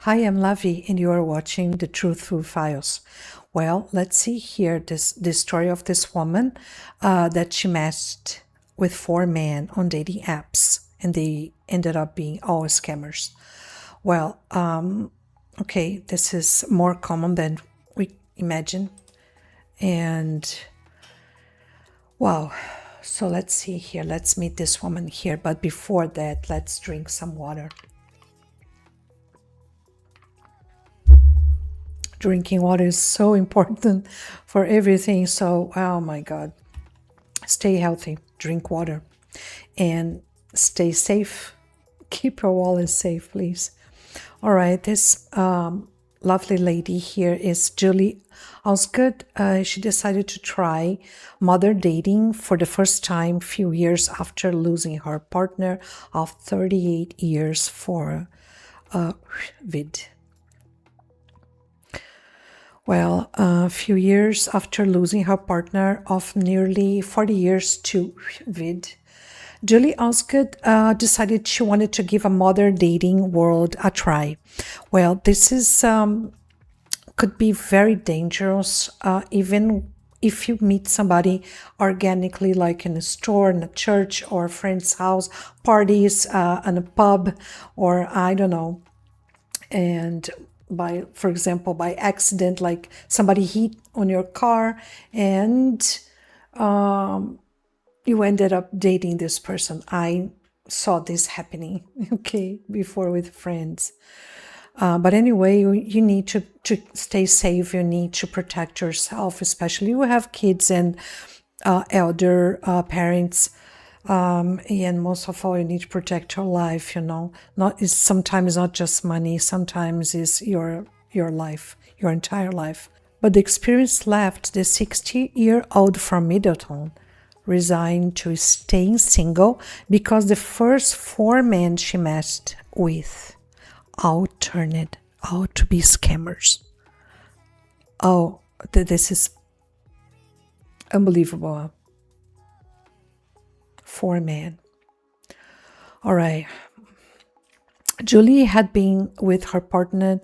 Hi, I'm Lavi, and you are watching the TruthTube Files. Well, let's see here this story of this woman that she matched with 4 men on dating apps, and they ended up being all scammers. Well, okay, this is more common than we imagine, and wow. So let's see here. Let's meet this woman here, but before that, let's drink some water. Drinking water is so important for everything. So, oh my God, stay healthy, drink water, and stay safe. Keep your wallet safe, please. All right, this lovely lady here is Julie Osgood. She decided to try mother dating for the first time a few years after losing her partner of 38 years for vid. Well, a few years after losing her partner of nearly 40 years to vid, Julie Osgood decided she wanted to give a modern dating world a try. Well, this is could be very dangerous, even if you meet somebody organically, like in a store, in a church, or a friend's house, parties, in a pub, or I don't know, and for example, by accident, like somebody hit on your car and you ended up dating this person. I saw this happening, okay, before with friends. But anyway, you need to stay safe. You need to protect yourself, especially you have kids and elder parents. And most of all, you need to protect your life. Sometimes not just money. Sometimes is your life, your entire life. But the experience left the 60-year-old from Middleton resigned to staying single because the first 4 men she matched with all turned out to be scammers. Oh, this is unbelievable. 4 men. All right. Julie had been with her partner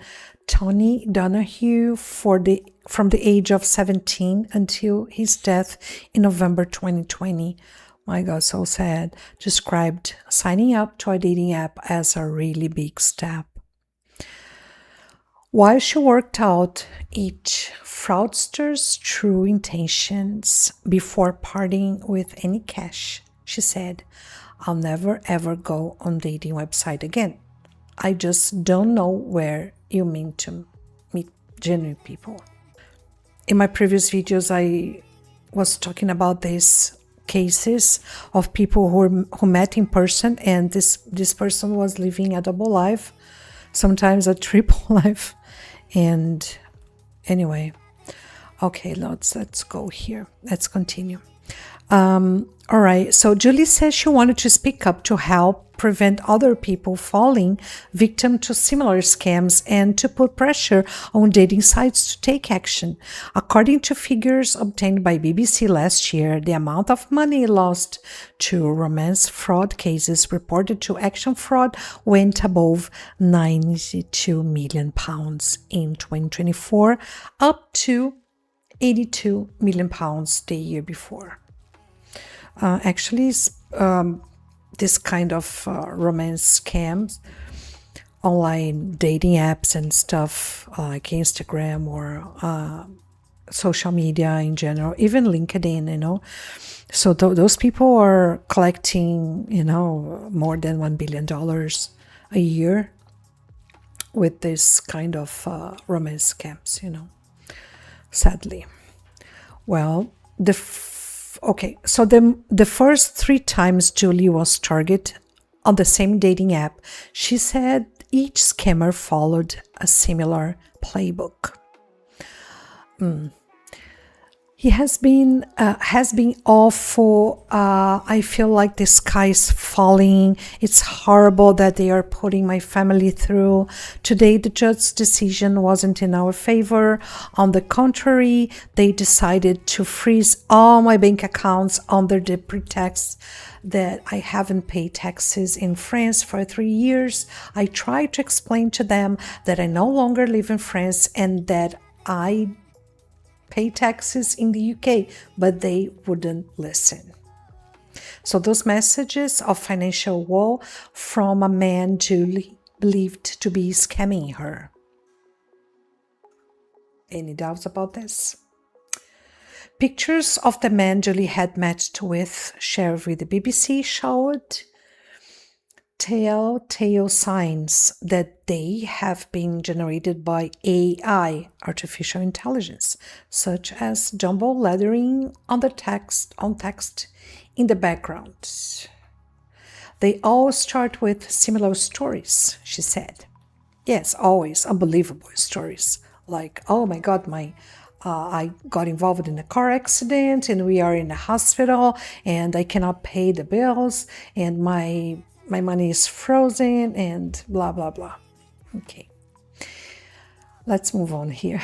Tony Donahue from the age of 17 until his death in November 2020. My God, so sad. Described signing up to a dating app as a really big step. While she worked out each fraudster's true intentions before parting with any cash, she said, "I'll never ever go on dating website again. I just don't know where you mean to meet genuine people." In my previous videos, I was talking about these cases of people who met in person, and this person was living a double life, sometimes a triple life. And anyway, okay, let's go here. Let's continue. All right, so Julie says she wanted to speak up to help prevent other people falling victim to similar scams and to put pressure on dating sites to take action. According to figures obtained by BBC last year, the amount of money lost to romance fraud cases reported to action fraud went above £92 million in 2024, up to £82 million the year before. Actually, this kind of romance scams, online dating apps and stuff like Instagram or social media in general, even LinkedIn, So those people are collecting, more than $1 billion a year with this kind of romance scams, sadly. Well, okay, so the first 3 times Julie was targeted on the same dating app, she said each scammer followed a similar playbook. He has been awful. I feel like the sky is falling. It's horrible that they are putting my family through. Today, the judge's decision wasn't in our favor. On the contrary, they decided to freeze all my bank accounts under the pretext that I haven't paid taxes in France for 3 years. I tried to explain to them that I no longer live in France and that I pay taxes in the UK, but they wouldn't listen. So those messages of financial woe from a man Julie believed to be scamming her. Any doubts about this? Pictures of the man Julie had matched with, shared with the BBC, showed telltale signs that they have been generated by AI, artificial intelligence, such as jumbo lettering on text in the background. They all start with similar stories, she said. Yes, always unbelievable stories. Like, oh my God, I got involved in a car accident and we are in a hospital and I cannot pay the bills and my money is frozen and blah, blah, blah. Okay. Let's move on here.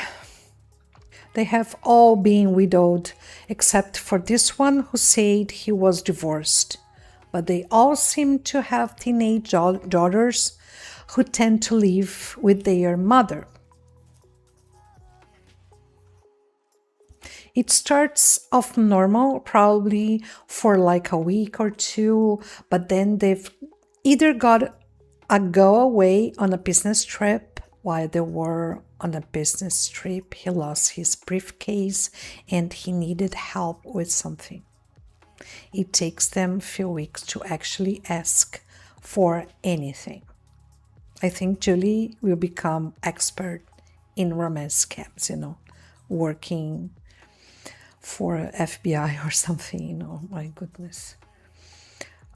They have all been widowed except for this one who said he was divorced. But they all seem to have teenage daughters who tend to live with their mother. It starts off normal, probably for like a week or two, but then they've either got a go away on a business trip. While they were on a business trip, he lost his briefcase and he needed help with something. It takes them a few weeks to actually ask for anything. I think Julie will become expert in romance scams, working for FBI or something, my goodness.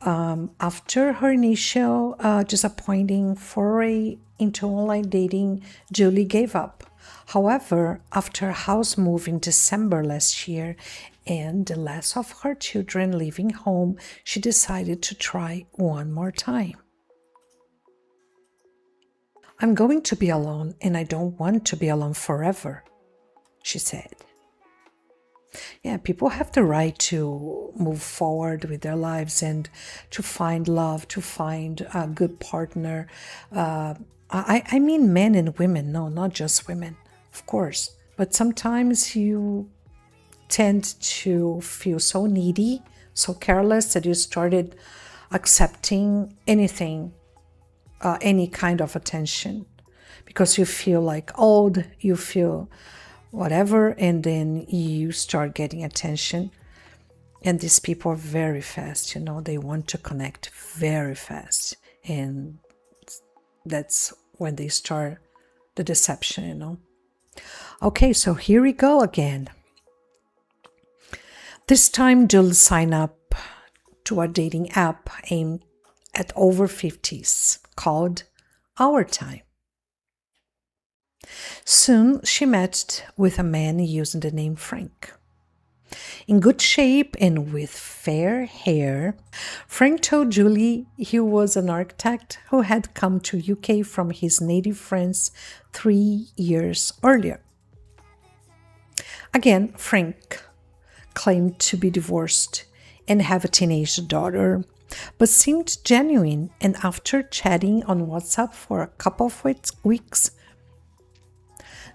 After her initial disappointing foray into online dating, Julie gave up. However, after a house move in December last year and the last of her children leaving home, she decided to try one more time. I'm going to be alone and I don't want to be alone forever, she said. Yeah, people have the right to move forward with their lives and to find love, to find a good partner. I mean men and women, no, not just women, of course. But sometimes you tend to feel so needy, so careless that you started accepting anything, any kind of attention, because you feel like old, you feel whatever, and then you start getting attention. And these people are very fast, they want to connect very fast. And that's when they start the deception, Okay, so here we go again. This time, Julie signed up to a dating app aimed at over 50s called Our Time. Soon, she matched with a man using the name Franck. In good shape and with fair hair, Franck told Julie he was an architect who had come to UK from his native France 3 years earlier. Again, Franck claimed to be divorced and have a teenage daughter, but seemed genuine, and after chatting on WhatsApp for a couple of weeks,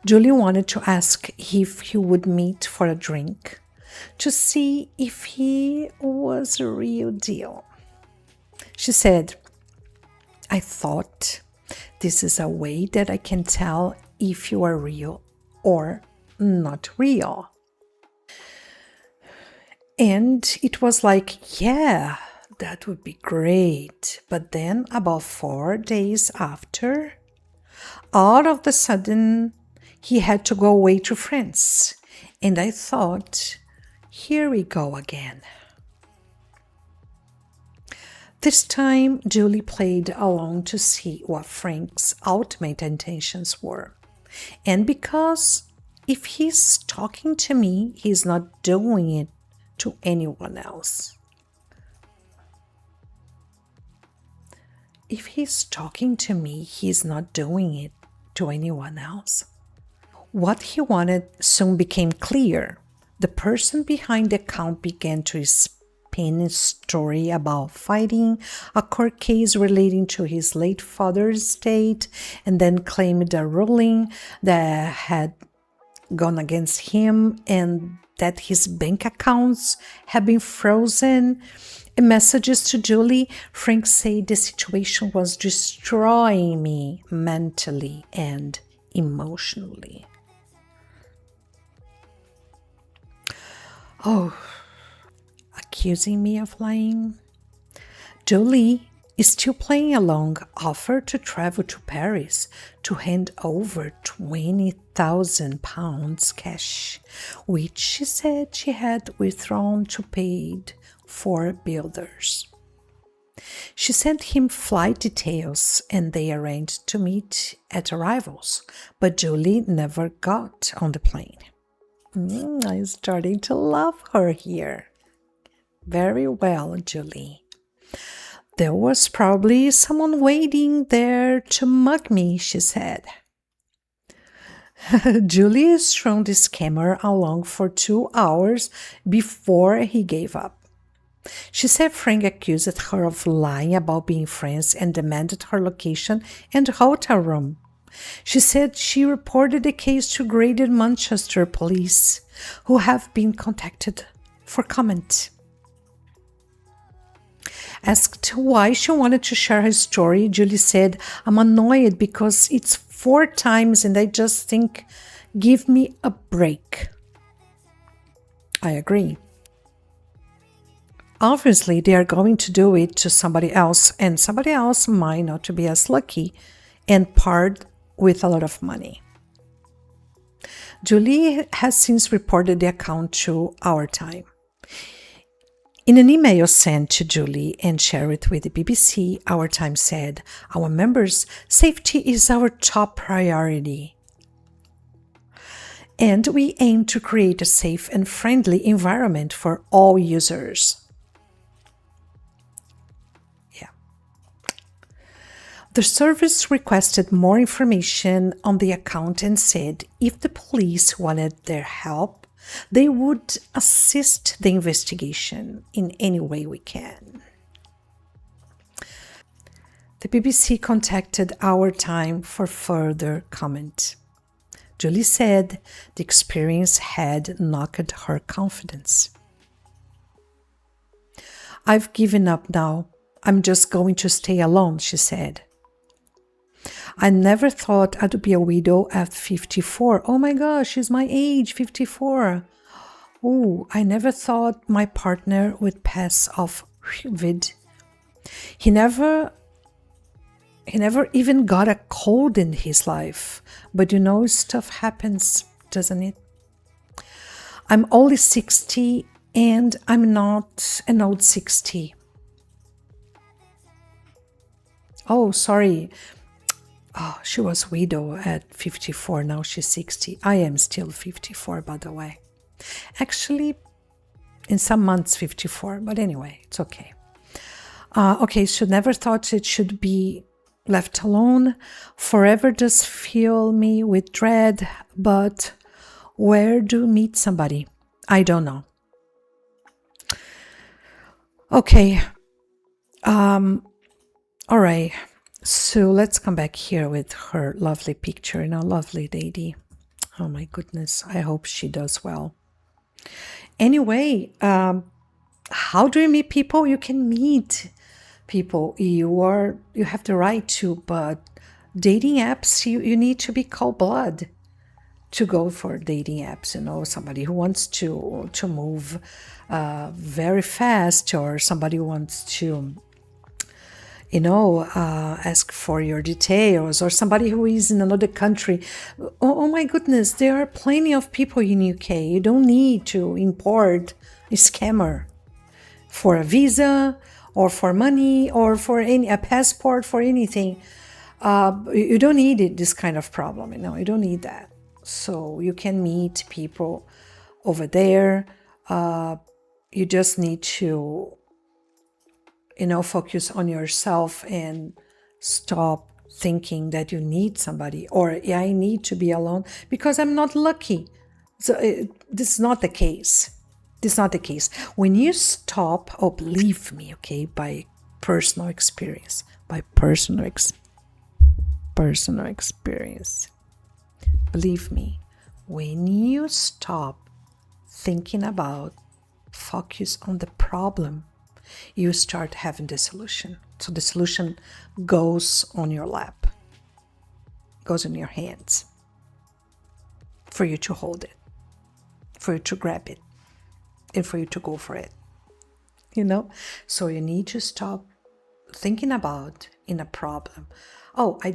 Julie wanted to ask if he would meet for a drink to see if he was a real deal. She said, I thought this is a way that I can tell if you are real or not real. And it was like, yeah, that would be great. But then about 4 days after, all of a sudden, he had to go away to France. And I thought, here we go again. This time, Julie played along to see what Franck's ultimate intentions were. And because if he's talking to me, he's not doing it to anyone else. If he's talking to me, he's not doing it to anyone else. What he wanted soon became clear. The person behind the account began to spin a story about fighting a court case relating to his late father's estate, and then claimed a ruling that had gone against him and that his bank accounts had been frozen. In messages to Julie, Franck said the situation was destroying me mentally and emotionally. Oh, accusing me of lying. Julie is still playing along, offered to travel to Paris to hand over £20,000 cash, which she said she had withdrawn to pay for builders. She sent him flight details and they arranged to meet at arrivals, but Julie never got on the plane. I'm starting to love her here. Very well, Julie. There was probably someone waiting there to mug me, she said. Julie strung the scammer along for 2 hours before he gave up. She said Franck accused her of lying about being friends and demanded her location and hotel room. She said she reported the case to Greater Manchester police, who have been contacted for comment. Asked why she wanted to share her story, Julie said, I'm annoyed because it's 4 times and I just think, give me a break. I agree. Obviously, they are going to do it to somebody else, and somebody else might not be as lucky and part with a lot of money. Julie has since reported the account to Our Time. In an email sent to Julie and shared with the BBC, Our Time said, our members' safety is our top priority. And we aim to create a safe and friendly environment for all users. The service requested more information on the account and said if the police wanted their help, they would assist the investigation in any way we can. The BBC contacted Our Time for further comment. Julie said the experience had knocked her confidence. I've given up now. I'm just going to stay alone, she said. I never thought I'd be a widow at 54. Oh my gosh, she's my age, 54. Oh, I never thought my partner would pass off with. He never even got a cold in his life. But you know, stuff happens, doesn't it? I'm only 60 and I'm not an old 60. Oh, sorry. Oh, she was widow at 54, now she's 60. I am still 54, by the way. Actually, in some months 54, but anyway, it's okay. Okay, so never thought it should be left alone. Forever does fill me with dread, but where do meet somebody? I don't know. Okay. All right. So let's come back here with her lovely picture, lovely lady. Oh my goodness, I hope she does well. Anyway, how do you meet people? You can meet people. You have the right to, but dating apps, you need to be cold blood to go for dating apps. Somebody who wants to move very fast, or somebody who wants to ask for your details, or somebody who is in another country. Oh my goodness, there are plenty of people in UK. You don't need to import a scammer for a visa or for money or for a passport, for anything. You don't need this kind of problem. You don't need that. So you can meet people over there. You just need to, focus on yourself and stop thinking that you need somebody, or yeah, I need to be alone because I'm not lucky. So this is not the case. This is not the case. When you stop, oh, believe me, okay, by personal experience, personal experience, believe me, when you stop thinking about, focus on the problem, you start having the solution. So the solution goes on your lap, goes in your hands, for you to hold it, for you to grab it, and for you to go for it. So you need to stop thinking about in a problem. Oh, I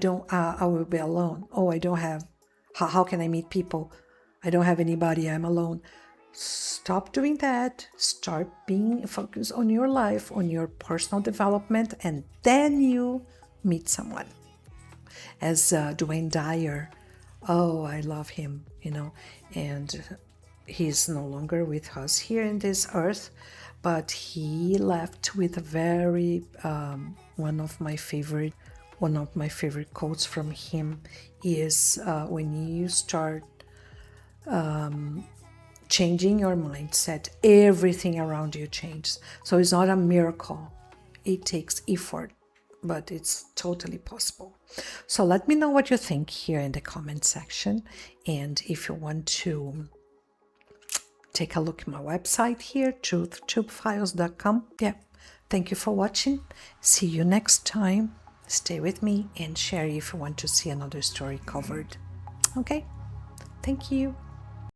will be alone. Oh, I don't have, how can I meet people? I don't have anybody, I'm alone. Stop doing that. Start being focused on your life, on your personal development, and then you meet someone. As Dwayne Dyer, oh, I love him, and he's no longer with us here in this earth, but he left with a very one of my favorite quotes from him is when you start changing your mindset, everything around you changes. So it's not a miracle. It takes effort, but it's totally possible. So let me know what you think here in the comment section. And if you want to take a look at my website here, TruthTubeFiles.com. Yeah, thank you for watching. See you next time. Stay with me and share if you want to see another story covered. Okay, thank you.